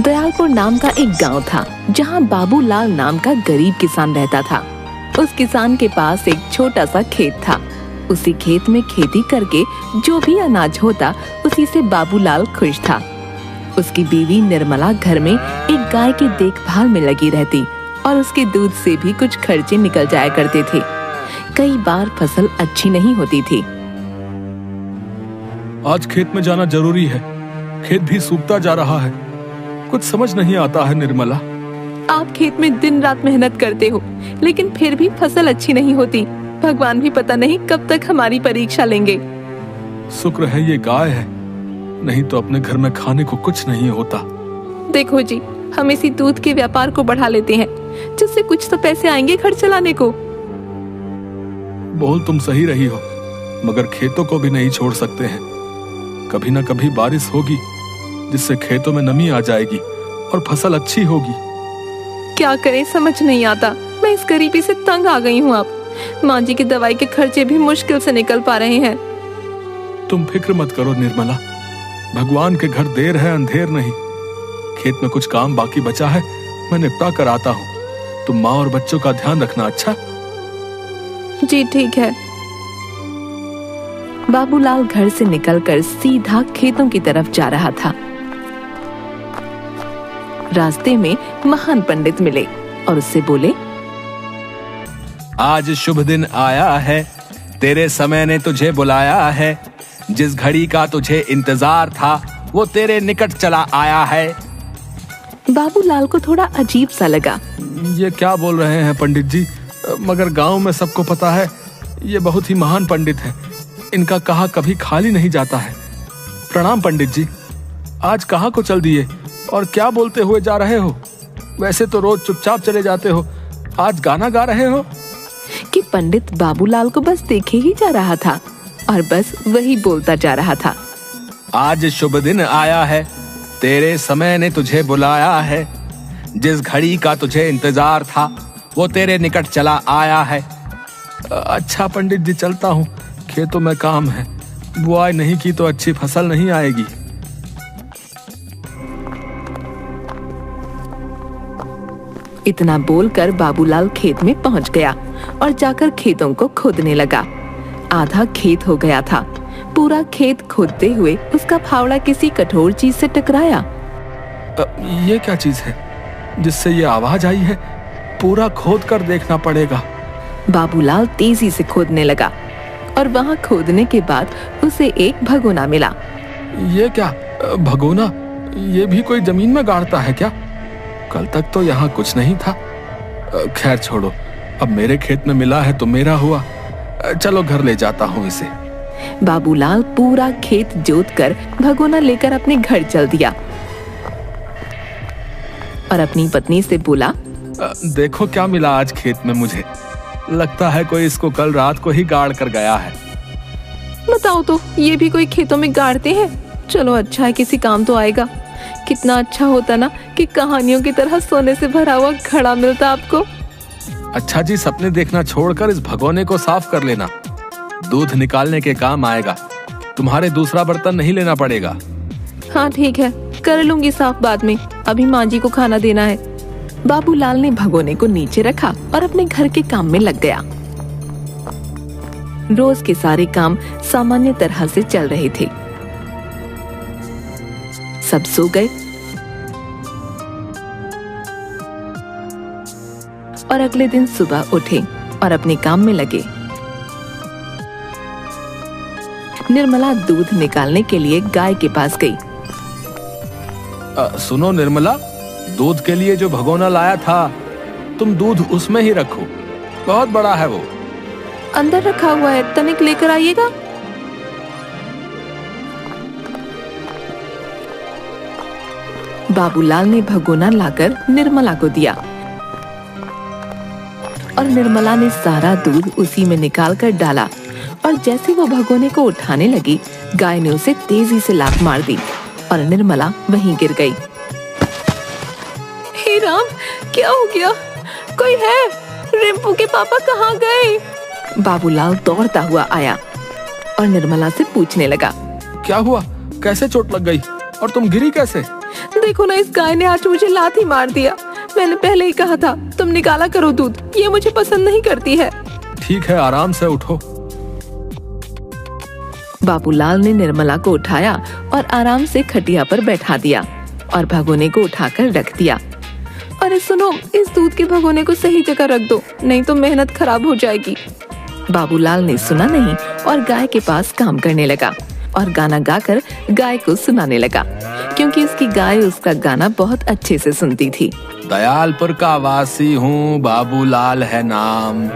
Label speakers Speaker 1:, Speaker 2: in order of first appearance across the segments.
Speaker 1: दयालपुर नाम का एक गांव था जहां बाबूलाल नाम का गरीब किसान रहता था। उस किसान के पास एक छोटा सा खेत था। उसी खेत में खेती करके जो भी अनाज होता उसी से बाबूलाल खुश था। उसकी बीवी निर्मला घर में एक गाय की देखभाल में लगी रहती और उसके दूध से भी कुछ खर्चे निकल जाया करते थे। कई बार फसल अच्छी नहीं होती थी।
Speaker 2: आज खेत में जाना जरूरी है, खेत भी सूखता जा रहा है। कुछ समझ नहीं आता है निर्मला।
Speaker 1: आप खेत में दिन रात मेहनत करते हो लेकिन फिर भी फसल अच्छी नहीं होती। भगवान भी पता नहीं कब तक हमारी परीक्षा लेंगे।
Speaker 2: शुक्र है ये गाय है, नहीं तो अपने घर में खाने को कुछ नहीं होता।
Speaker 1: देखो जी, हम इसी दूध के व्यापार को बढ़ा लेते हैं जिससे कुछ तो पैसे आएंगे घर चलाने को।
Speaker 2: बोल तुम सही रही हो, मगर खेतों को भी नहीं छोड़ सकते हैं। कभी न कभी बारिश होगी जिससे खेतों में नमी आ जाएगी और फसल अच्छी होगी।
Speaker 1: क्या करें समझ नहीं आता। मैं इस गरीबी से तंग आ गई हूँ। अब माँ जी की दवाई के खर्चे भी मुश्किल से निकल पा रहे हैं।
Speaker 2: तुम फिक्र मत करो निर्मला, भगवान के घर देर है अंधेर नहीं। खेत में कुछ काम बाकी बचा है, मैं निपटा कर आता हूँ। तुम माँ और बच्चों का ध्यान रखना। अच्छा
Speaker 1: जी ठीक है। बाबूलाल घर से निकलकर सीधा खेतों की तरफ जा रहा था। रास्ते में महान पंडित मिले और उससे बोले,
Speaker 3: आज शुभ दिन आया है, तेरे समय ने तुझे बुलाया है। जिस घड़ी का तुझे इंतजार था वो तेरे निकट चला आया है।
Speaker 1: बाबूलाल को थोड़ा अजीब सा लगा।
Speaker 2: ये क्या बोल रहे हैं पंडित जी? मगर गांव में सबको पता है ये बहुत ही महान पंडित है। इनका कहा कभी खाली नहीं जाता है। प्रणाम पंडित जी, आज कहाँ को चल दिए और क्या बोलते हुए जा रहे हो? वैसे तो रोज चुपचाप चले जाते हो, आज गाना गा रहे हो?
Speaker 1: कि पंडित बाबूलाल को बस देखे ही जा रहा था और बस वही बोलता जा रहा था।
Speaker 3: आज शुभ दिन आया है, तेरे समय ने तुझे बुलाया है। जिस घड़ी का तुझे इंतजार था वो तेरे निकट चला आया है।
Speaker 2: अच्छा पंडित जी, चलता हूँ, खेतों में काम है। बुआई नहीं की तो अच्छी फसल नहीं आएगी।
Speaker 1: इतना बोलकर बाबूलाल खेत में पहुंच गया और जाकर खेतों को खोदने लगा। आधा खेत हो गया था। पूरा खेत खोदते हुए उसका फावड़ा किसी कठोर चीज से टकराया।
Speaker 2: ये क्या चीज है जिससे ये आवाज आई है? पूरा खोद कर देखना पड़ेगा।
Speaker 1: बाबूलाल तेजी से खोदने लगा और वहां खोदने के बाद उसे एक भगोना मिला।
Speaker 2: ये क्या भगोना? ये भी कोई जमीन में गाड़ता है क्या? कल तक तो यहाँ कुछ नहीं था। खैर छोड़ो, अब मेरे खेत में मिला है तो मेरा हुआ। चलो घर ले जाता हूँ इसे।
Speaker 1: बाबूलाल पूरा खेत जोतकर भगोना लेकर अपने घर चल दिया और अपनी पत्नी से बोला,
Speaker 2: देखो क्या मिला आज खेत में मुझे। लगता है कोई इसको कल रात को ही गाड़ कर गया है।
Speaker 1: बताओ तो, ये भी कोई खेतों में गाड़ते हैं? चलो अच्छा है, किसी काम तो आएगा। कितना अच्छा होता ना कि कहानियों की तरह सोने से भरा हुआ घड़ा मिलता आपको।
Speaker 2: अच्छा जी, सपने देखना छोड़कर इस भगोने को साफ कर लेना, दूध निकालने के काम आएगा। तुम्हारे दूसरा बर्तन नहीं लेना पड़ेगा।
Speaker 1: हाँ ठीक है, कर लूंगी साफ बाद में। अभी माँ जी को खाना देना है। बाबूलाल ने भगोने को नीचे रखा और अपने घर के काम में लग गया। रोज के सारे काम सामान्य तरह से चल रहे थे। सब सो गए और अगले दिन सुबह उठे और अपने काम में लगे। निर्मला दूध निकालने के लिए गाय के पास गई।
Speaker 2: सुनो निर्मला, दूध के लिए जो भगोना लाया था तुम दूध उसमें ही रखो, बहुत बड़ा है वो।
Speaker 1: अंदर रखा हुआ है, तनिक लेकर आइएगा। बाबूलाल ने भगोना लाकर निर्मला को दिया और निर्मला ने सारा दूध उसी में निकालकर डाला और जैसे वो भगोने को उठाने लगी, गाय ने उसे तेजी से लात मार दी और निर्मला वहीं गिर गई। हे राम, क्या हो गया? कोई है? रिंपू के पापा कहाँ गए? बाबूलाल दौड़ता हुआ आया और निर्मला से पूछने लगा,
Speaker 2: क्या हुआ? कैसे चोट लग गई और तुम गिरी कैसे?
Speaker 1: देखो ना, इस गाय ने आज मुझे लाठी मार दिया। मैंने पहले ही कहा था तुम निकाला करो दूध, ये मुझे पसंद नहीं करती है।
Speaker 2: ठीक है, आराम से उठो।
Speaker 1: बाबूलाल ने निर्मला को उठाया और आराम से खटिया पर बैठा दिया और भगोने को उठाकर रख दिया। अरे सुनो, इस दूध के भगोने को सही जगह रख दो, नहीं तो मेहनत खराब हो जाएगी। बाबूलाल ने सुना नहीं और गाय के पास काम करने लगा और गाना गाकर गाय को सुनाने लगा, क्योंकि उसकी गाय उसका गाना बहुत अच्छे से सुनती थी।
Speaker 3: दयालपुर का वासी हूँ, बाबूलाल है नाम,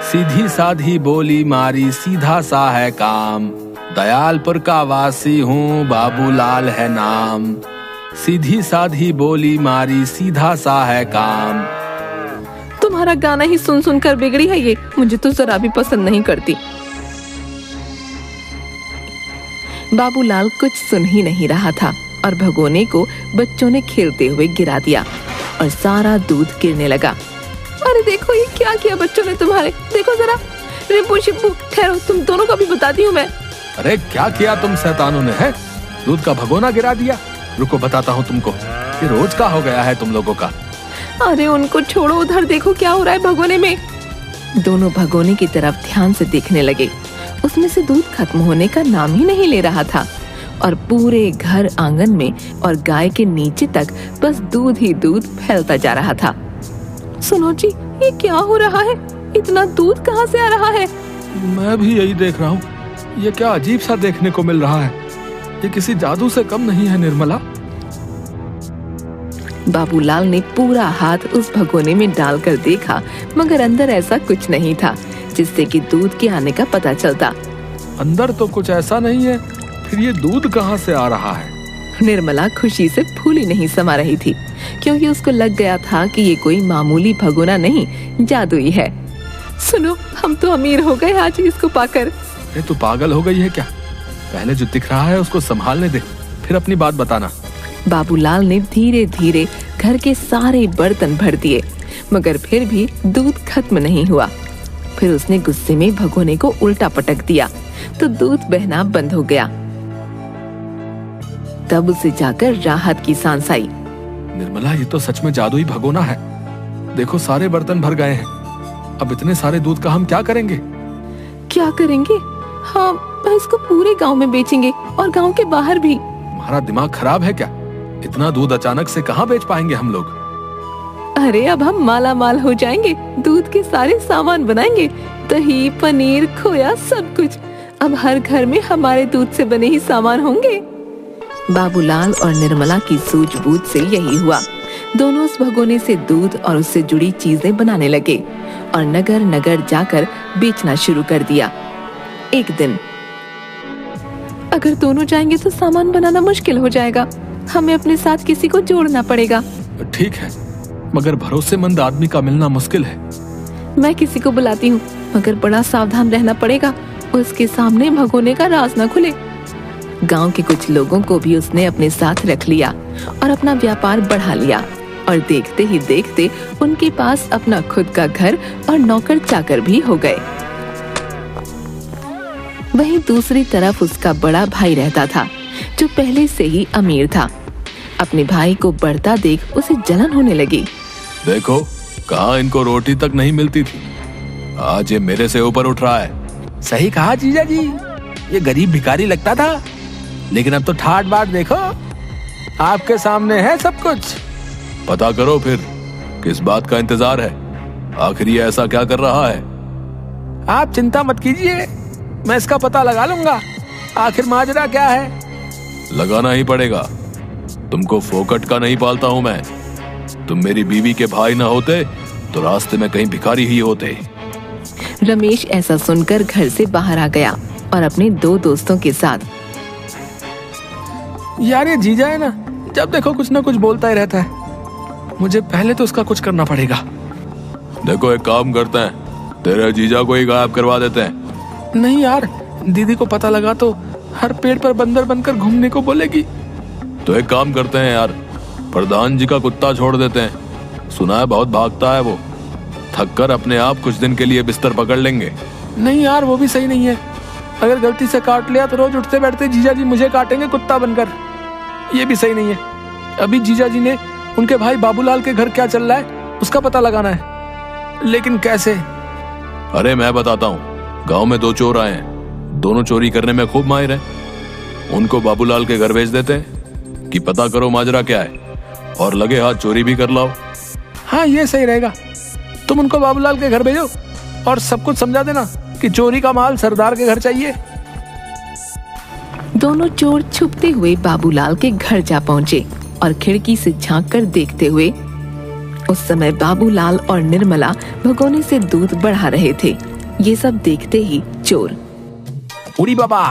Speaker 3: सीधी साधी बोली मारी, सीधा सा है काम। दयालपुर का वासी हूँ, बाबूलाल है नाम, सीधी साधी बोली मारी, सीधा सा है काम।
Speaker 1: तुम्हारा गाना ही सुन सुन कर बिगड़ी है ये, मुझे तो जरा भी पसंद नहीं करती। बाबूलाल कुछ सुन ही नहीं रहा था और भगोने को बच्चों ने खेलते हुए गिरा दिया और सारा दूध गिरने लगा। अरे देखो, ये क्या किया बच्चों ने तुम्हारे, देखो जरा। रिंपू शिप्पू, ठहरो, तुम दोनों का भी बताती हूँ मैं।
Speaker 2: अरे क्या किया तुम शैतानों ने? है दूध का भगोना गिरा दिया। रुको, बताता हूँ तुमको, ये रोज का हो गया है तुम लोगों का।
Speaker 1: अरे उनको छोड़ो, उधर देखो क्या हो रहा है भगोने में। दोनों भगोने की तरफ ध्यान से देखने लगे। उसमें से दूध खत्म होने का नाम ही नहीं ले रहा था और पूरे घर आंगन में और गाय के नीचे तक बस दूध ही दूध फैलता जा रहा था। सुनो जी, ये क्या हो रहा है? इतना दूध कहाँ से आ रहा है?
Speaker 2: मैं भी यही देख रहा हूँ, ये क्या अजीब सा देखने को मिल रहा है। ये किसी जादू से कम नहीं है निर्मला।
Speaker 1: बाबूलाल ने पूरा हाथ उस भगोने में डालकर देखा, मगर अंदर ऐसा कुछ नहीं था जिससे कि दूध के आने का पता चलता।
Speaker 2: अंदर तो कुछ ऐसा नहीं है, फिर ये दूध कहाँ से आ रहा है?
Speaker 1: निर्मला खुशी से फूली नहीं समा रही थी, क्योंकि उसको लग गया था कि ये कोई मामूली भगोना नहीं, जादुई है। सुनो, हम तो अमीर हो गए आज इसको पाकर।
Speaker 2: अरे तू पागल हो गई है क्या? पहले जो दिख रहा है उसको संभालने दे, फिर अपनी बात बताना।
Speaker 1: बाबूलाल ने धीरे धीरे घर के सारे बर्तन भर दिए, मगर फिर भी दूध खत्म नहीं हुआ। फिर उसने गुस्से में भगोने को उल्टा पटक दिया तो दूध बहना बंद हो गया। तब उसे जाकर राहत की सांस आई।
Speaker 2: निर्मला, ये तो सच में जादुई भगोना है। देखो, सारे बर्तन भर गए हैं। अब इतने सारे दूध का हम क्या करेंगे?
Speaker 1: क्या करेंगे? हाँ, इसको पूरे गांव में बेचेंगे और गांव के बाहर भी।
Speaker 2: तुम्हारा दिमाग खराब है क्या? इतना दूध अचानक से कहाँ बेच पाएंगे हम लोग?
Speaker 1: अरे अब हम माला माल हो जाएंगे, दूध के सारे सामान बनाएंगे, दही, पनीर, खोया, सब कुछ। अब हर घर में हमारे दूध से बने ही सामान होंगे। बाबूलाल और निर्मला की सूझबूझ से यही हुआ। दोनों उस भगोने से दूध और उससे जुड़ी चीजें बनाने लगे और नगर नगर जाकर बेचना शुरू कर दिया। एक दिन, अगर दोनों जाएंगे तो सामान बनाना मुश्किल हो जाएगा, हमें अपने साथ किसी को जोड़ना पड़ेगा।
Speaker 2: ठीक है, मगर भरोसेमंद आदमी का मिलना मुश्किल है।
Speaker 1: मैं किसी को बुलाती हूँ, मगर बड़ा सावधान रहना पड़ेगा, उसके सामने भगोने का राज न खुले। गांव के कुछ लोगों को भी उसने अपने साथ रख लिया और अपना व्यापार बढ़ा लिया और देखते ही देखते उनके पास अपना खुद का घर और नौकर चाकर भी हो गए। वहीं दूसरी तरफ उसका बड़ा भाई रहता था, जो पहले से ही अमीर था। अपने भाई को बढ़ता देख उसे जलन होने लगी।
Speaker 3: देखो, कहाँ इनको रोटी तक नहीं मिलती थी, आज ये मेरे से ऊपर उठ रहा है। सही कहा जीजा जी, ये गरीब भिखारी लगता था, लेकिन अब तो ठाट बाट देखो, आपके सामने है सब कुछ। पता करो फिर, किस बात का इंतजार है? आखिर ये ऐसा क्या कर रहा है? आप चिंता मत कीजिए, मैं इसका पता लगा लूंगा। आखिर माजरा क्या है? लगाना ही पड़ेगा। तुमको फोकट का नहीं पालता हूं मैं। तुम मेरी बीवी के भाई ना होते तो रास्ते में कहीं भिखारी ही होते।
Speaker 1: रमेश ऐसा सुनकर घर से बाहर आ गया और अपने दो दोस्तों के साथ।
Speaker 2: यार, ये जीजा है ना, जब देखो कुछ ना कुछ बोलता ही रहता है। मुझे पहले तो उसका कुछ करना पड़ेगा।
Speaker 3: देखो, एक काम करते हैं, तेरे जीजा को ही गायब करवा देते हैं।
Speaker 2: नहीं यार, दीदी को पता लगा तो हर पेड़ पर बंदर बनकर घूमने को बोलेगी।
Speaker 3: तो एक काम करते हैं यार, प्रधान जी का कुत्ता छोड़ देते हैं। सुना है बहुत भागता है वो। थक कर अपने आप कुछ दिन के लिए बिस्तर पकड़ लेंगे।
Speaker 2: नहीं यार, वो भी सही नहीं है। अगर गलती से काट लिया तो रोज उठते बैठते जीजा जी मुझे काटेंगे कुत्ता बनकर। ये भी सही नहीं है। अभी जीजा जी ने उनके भाई बाबूलाल के घर क्या चल रहा है उसका पता लगाना है, लेकिन कैसे?
Speaker 3: अरे मैं बताता हूँ। गांव में 2 चोर आए हैं, दोनों चोरी करने में खूब माहिर हैं। उनको बाबूलाल के घर भेज देते हैं कि पता करो माजरा क्या है और लगे हाथ चोरी भी कर लाओ।
Speaker 2: हाँ, ये सही रहेगा। तुम उनको बाबूलाल के घर भेजो और सब कुछ समझा देना कि चोरी का माल सरदार के घर चाहिए।
Speaker 1: दोनों चोर छुपते हुए बाबूलाल के घर जा पहुंचे और खिड़की से झांक कर देखते हुए। उस समय बाबूलाल और निर्मला भगोने से दूध बढ़ा रहे थे। ये सब देखते ही चोर,
Speaker 2: उड़ी बाबा,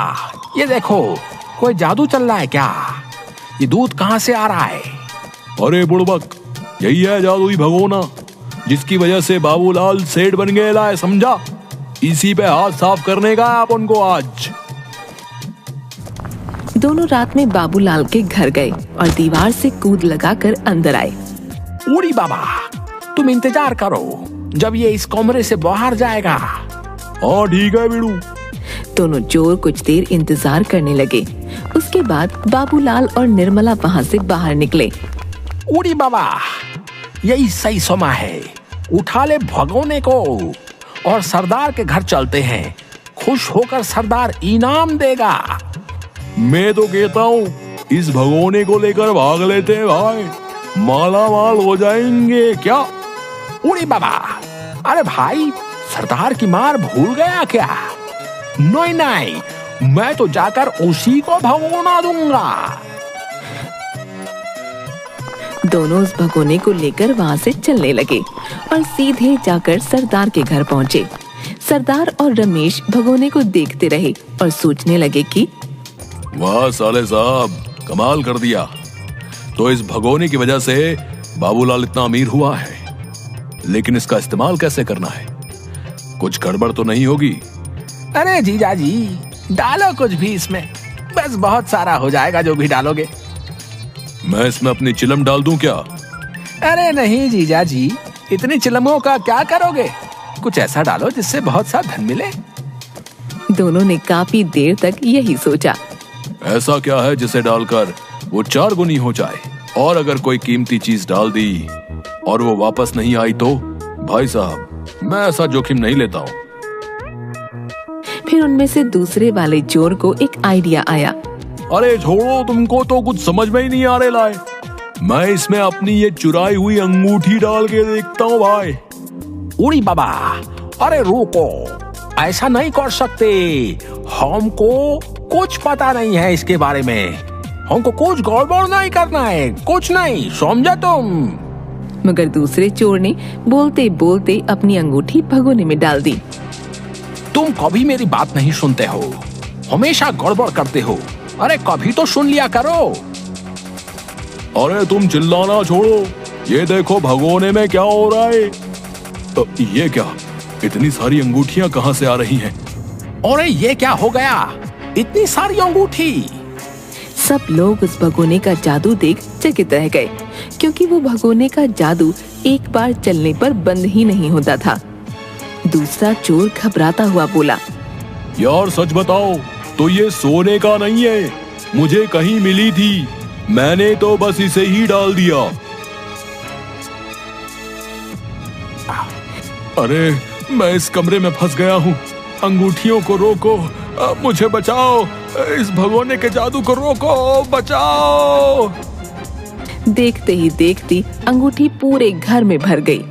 Speaker 2: ये देखो, कोई जादू चल रहा है क्या? ये दूध कहाँ से आ रहा है?
Speaker 3: अरे बुड़बक, यही है जादुई भगोना जिसकी वजह से बाबूलाल सेठ बन गया है, समझा? इसी पे हाथ साफ करने का आप उनको आज।
Speaker 1: दोनों रात में बाबूलाल के घर गए और दीवार से कूद लगाकर अंदर आए।
Speaker 2: उड़ी बाबा, तुम इंतजार करो, जब ये इस कमरे से बाहर जाएगा।
Speaker 3: हाँ ठीक है बिड़ू।
Speaker 1: दोनों चोर कुछ देर इंतजार करने लगे। उसके बाद बाबूलाल और निर्मला वहां से बाहर निकले।
Speaker 2: उड़ी बाबा, यही सही समय है, उठा ले भगोने को और सरदार के घर चलते हैं। खुश होकर सरदार इनाम देगा।
Speaker 3: मैं तो कहता हूँ इस भगोने को लेकर भाग लेते हैं भाई, माला माल हो जाएंगे क्या?
Speaker 2: उड़ी बाबा, अरे भाई, सरदार की मार भूल गया क्या? नहीं नहीं, मैं तो जाकर उसी को भगोना दूंगा।
Speaker 1: दोनों उस भगोने को लेकर वहां से चलने लगे और सीधे जाकर सरदार के घर पहुंचे। सरदार और रमेश भगोने को देखते रहे और सोचने लगे कि
Speaker 3: वाह साले साहब, कमाल कर दिया। तो इस भगोने की वजह से बाबूलाल इतना अमीर हुआ है, लेकिन इसका इस्तेमाल कैसे करना है? कुछ गड़बड़ तो नहीं होगी?
Speaker 2: अरे जीजा जी, डालो कुछ भी इसमें, बस बहुत सारा हो जाएगा जो भी डालोगे।
Speaker 3: मैं इसमें अपनी चिलम डाल दूं क्या?
Speaker 2: अरे नहीं जीजा जी, इतनी चिलमों का क्या करोगे? कुछ ऐसा डालो जिससे बहुत सा धन मिले।
Speaker 1: दोनों ने काफी देर तक यही सोचा।
Speaker 3: ऐसा क्या है जिसे डालकर वो 4 गुनी हो जाए? और अगर कोई कीमती चीज डाल दी और वो वापस नहीं आई तो? भाई साहब, मैं ऐसा जोखिम नहीं लेता हूँ।
Speaker 1: फिर उनमें से दूसरे वाले चोर को एक आइडिया आया।
Speaker 3: अरे छोड़ो, तुमको तो कुछ समझ में ही नहीं आ रहे लाए। मैं इसमें अपनी ये चुराई हुई अंगूठी डाल के देखता हूँ भाई।
Speaker 2: उड़ी बाबा, अरे रुको, ऐसा नहीं कर सकते। हमको कुछ पता नहीं है इसके बारे में, हमको कुछ गड़बड़ नहीं करना है, कुछ नहीं, समझा तुम?
Speaker 1: मगर दूसरे चोर ने बोलते बोलते अपनी अंगूठी भगोने में डाल दी।
Speaker 2: तुम कभी मेरी बात नहीं सुनते हो, हमेशा गड़बड़ करते हो। अरे कभी तो सुन लिया करो।
Speaker 3: अरे तुम चिल्लाना छोड़ो, ये देखो भगोने में क्या हो रहा है। ये क्या, इतनी सारी अंगूठियां कहाँ से आ रही हैं?
Speaker 2: अरे ये क्या हो गया, इतनी सारी अंगूठी?
Speaker 1: सब लोग उस भगोने का जादू देख चकित रह गए, क्योंकि वो भगोने का जादू एक बार चलने पर बंद ही नहीं होता था। दूसरा चोर घबराता हुआ बोला,
Speaker 3: यार सच बताओ, तो ये सोने का नहीं है, मुझे कहीं मिली थी, मैंने तो बस इसे ही डाल दिया। अरे मैं इस कमरे में फंस गया हूँ, अंगूठियों को रोको, मुझे बचाओ, इस भगोने के जादू को रोको, बचाओ।
Speaker 1: देखते ही देखती अंगूठी पूरे घर में भर गई।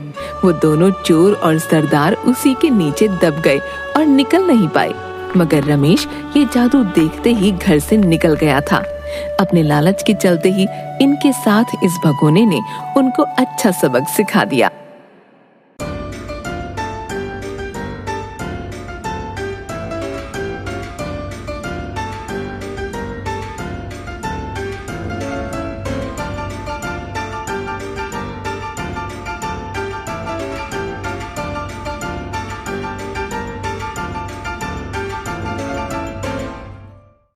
Speaker 1: वो दोनों चोर और सरदार उसी के नीचे दब गए और निकल नहीं पाए। मगर रमेश ये जादू देखते ही घर से निकल गया था। अपने लालच के चलते ही इनके साथ इस भगोने ने उनको अच्छा सबक सिखा दिया।